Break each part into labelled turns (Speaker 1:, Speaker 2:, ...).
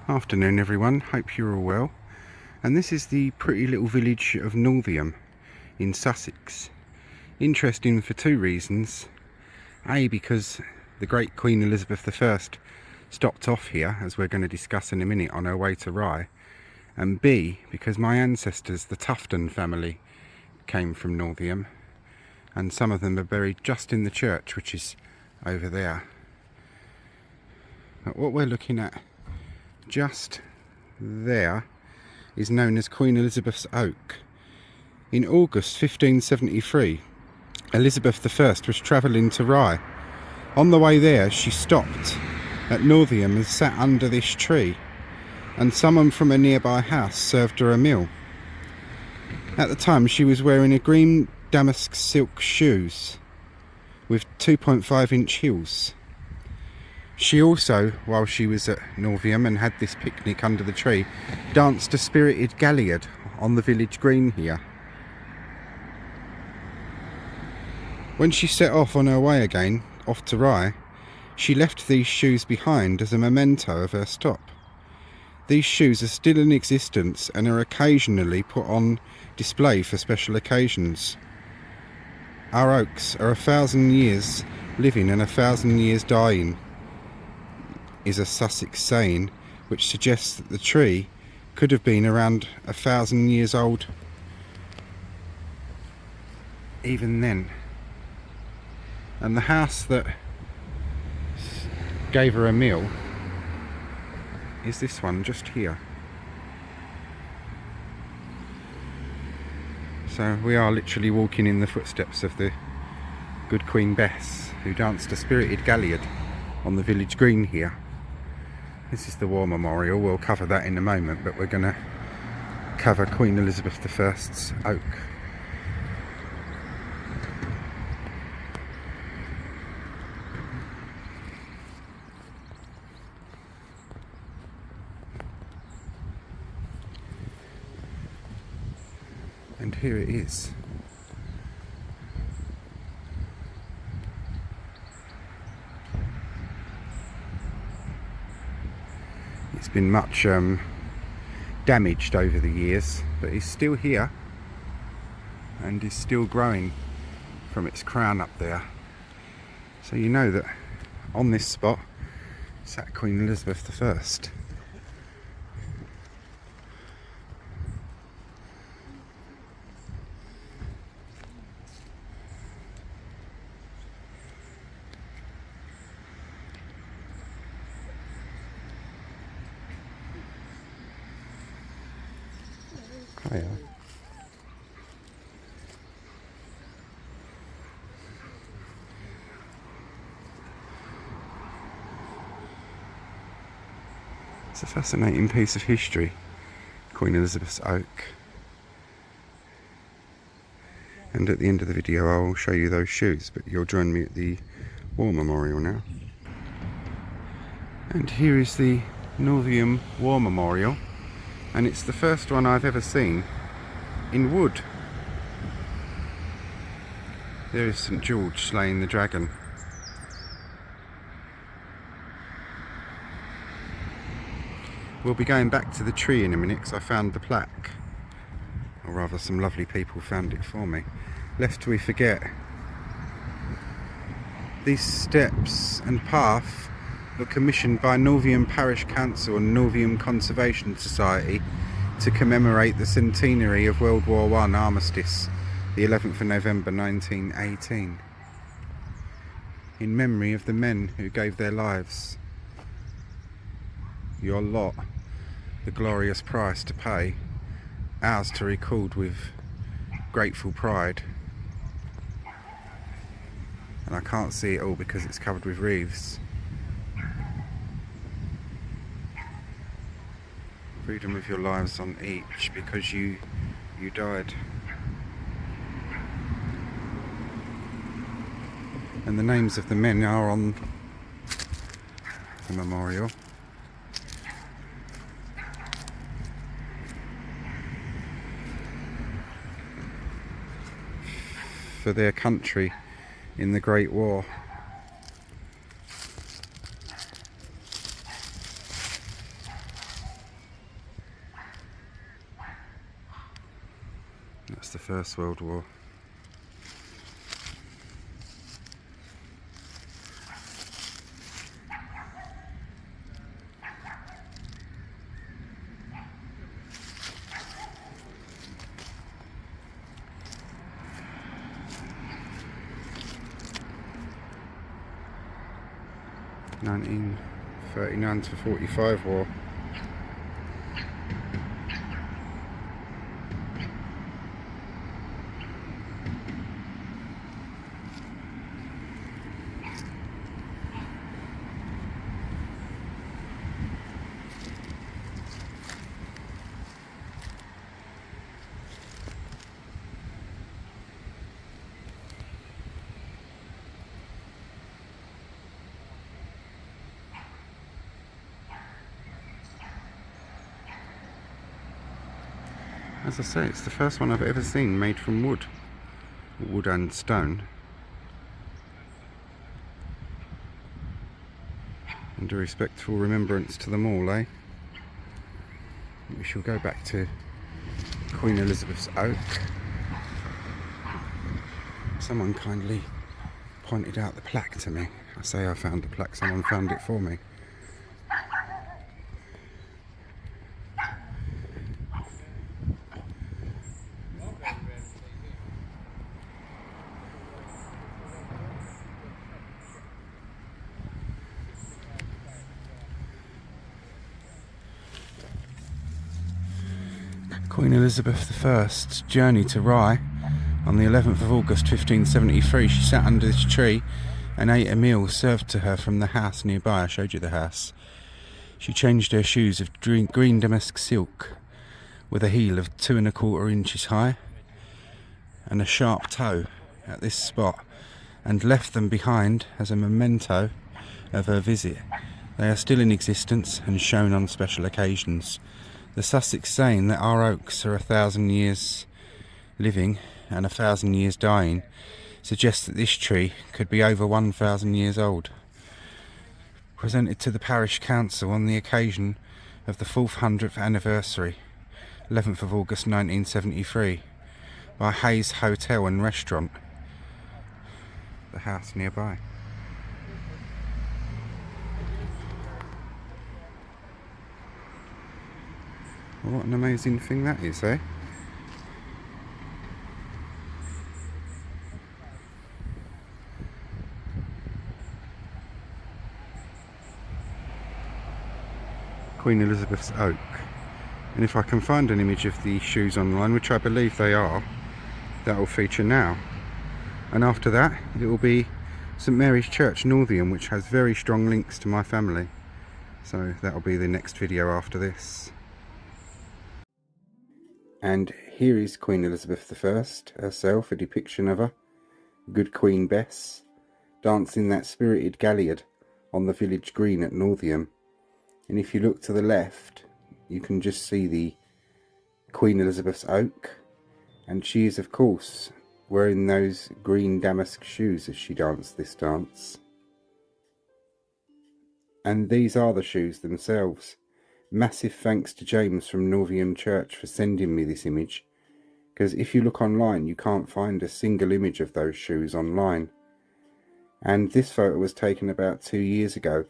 Speaker 1: Afternoon everyone, hope you're all well. And this is the pretty little village of Northiam in Sussex. Interesting for two reasons. A, because the great Queen Elizabeth I stopped off here, as we're going to discuss in a minute, on her way to Rye. And B, because my ancestors, the Tufton family, came from Northiam, and some of them are buried just in the church, which is over there. But what we're looking at just there is known as Queen Elizabeth's Oak. In August 1573, Elizabeth I was travelling to Rye. On the way there, she stopped at Northiam and sat under this tree, and someone from a nearby house served her a meal. At the time, she was wearing a green damask silk shoes with 2.5-inch heels. She also, while she was at Northiam and had this picnic under the tree, danced a spirited Galliard on the village green here. When she set off on her way again, off to Rye, she left these shoes behind as a memento of her stop. These shoes are still in existence and are occasionally put on display for special occasions. Our oaks are 1,000 years living and 1,000 years dying, is a Sussex saying, which suggests that the tree could have been around 1,000 years old even then. And the house that gave her a meal is this one just here. So we are literally walking in the footsteps of the Good Queen Bess, who danced a spirited Galliard on the village green here. This is the War Memorial. We'll cover that in a moment, but we're going to cover Queen Elizabeth I's Oak. And here it is. It's been much damaged over the years, but it's still here and is still growing from its crown up there. So you know that on this spot sat Queen Elizabeth I. Hiya. It's a fascinating piece of history, Queen Elizabeth's Oak. And at the end of the video I'll show you those shoes, but you'll join me at the War Memorial now. And here is the Northiam War Memorial. And it's the first one I've ever seen in wood. There is St. George slaying the dragon. We'll be going back to the tree in a minute because I found the plaque. Or rather, some lovely people found it for me. Lest we forget, these steps and path were commissioned by Northiam Parish Council and Northiam Conservation Society to commemorate the centenary of World War I armistice, the 11th of November 1918, in memory of the men who gave their lives. Your lot, the glorious price to pay, ours to record with grateful pride. And I can't see it all because it's covered with wreaths. Freedom of your lives on each because you died. And the names of the men are on the memorial. For their country in the Great War. the First World War. (1939 to 45) war. As I say, it's the first one I've ever seen made from wood and stone. And a respectful remembrance to them all, eh? We shall go back to Queen Elizabeth's oak. Someone kindly pointed out the plaque to me. I say I found the plaque, someone found it for me. Queen Elizabeth I's journey to Rye on the 11th of August 1573. She sat under this tree and ate a meal served to her from the house nearby. I showed you the house. She changed her shoes of green damask silk with a heel of 2¼ inches high and a sharp toe at this spot, and left them behind as a memento of her visit. They are still in existence and shown on special occasions. The Sussex saying that our oaks are 1,000 years living and 1,000 years dying suggests that this tree could be over 1,000 years old. Presented to the parish council on the occasion of the 400th anniversary, 11th of August 1973, by Hayes Hotel and Restaurant, the house nearby. Well, what an amazing thing that is, eh? Queen Elizabeth's oak. And if I can find an image of the shoes online, which I believe they are, that will feature now. And after that, it will be St Mary's Church, Northiam, which has very strong links to my family. So that will be the next video after this. And here is Queen Elizabeth I herself, a depiction of her, Good Queen Bess, dancing that spirited Galliard on the village green at Northiam. And if you look to the left, you can just see the Queen Elizabeth's oak, and she is of course wearing those green damask shoes as she danced this dance. And these are the shoes themselves. Massive thanks to James from Northiam Church for sending me this image, because if you look online you can't find a single image of those shoes online. And this photo was taken about 2 years ago,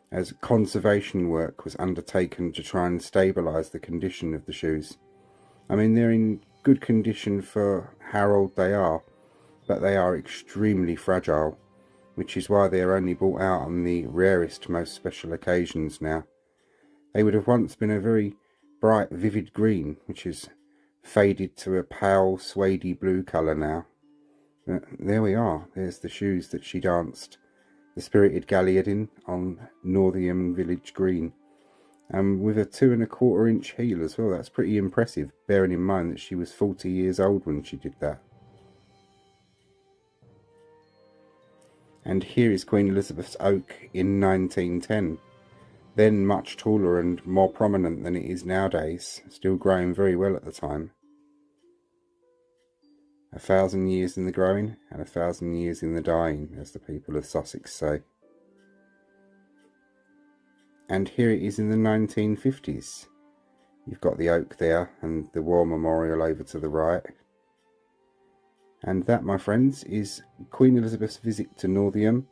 Speaker 1: as conservation work was undertaken to try and stabilise the condition of the shoes. I mean, they're in good condition for how old they are, but they are extremely fragile, which is why they are only brought out on the rarest, most special occasions now. They would have once been a very bright, vivid green, which is faded to a pale, suede blue colour now. But there we are. There's the shoes that she danced the spirited Galliard in on Northiam Villiage Green. And with a 2¼ inch heel as well. That's pretty impressive, bearing in mind that she was 40 years old when she did that. And here is Queen Elizabeth's oak in 1910. Then much taller and more prominent than it is nowadays, still growing very well at the time. 1,000 years in the growing and 1,000 years in the dying, as the people of Sussex say. And here it is in the 1950s. You've got the oak there and the war memorial over to the right. And that, my friends, is Queen Elizabeth's visit to Northiam,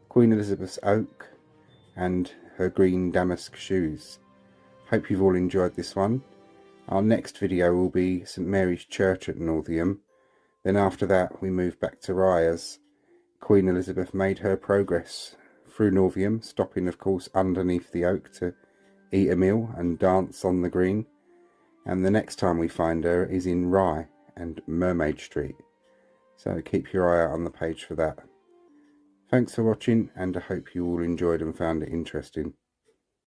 Speaker 1: Queen Elizabeth's oak, and her green damask shoes. Hope you've all enjoyed this one. Our next video will be St Mary's Church at Northiam. Then after that we move back to Rye as Queen Elizabeth made her progress through Northiam, stopping of course underneath the oak to eat a meal and dance on the green. And the next time we find her is in Rye and Mermaid Street. So keep your eye out on the page for that. Thanks for watching, and I hope you all enjoyed and found it interesting.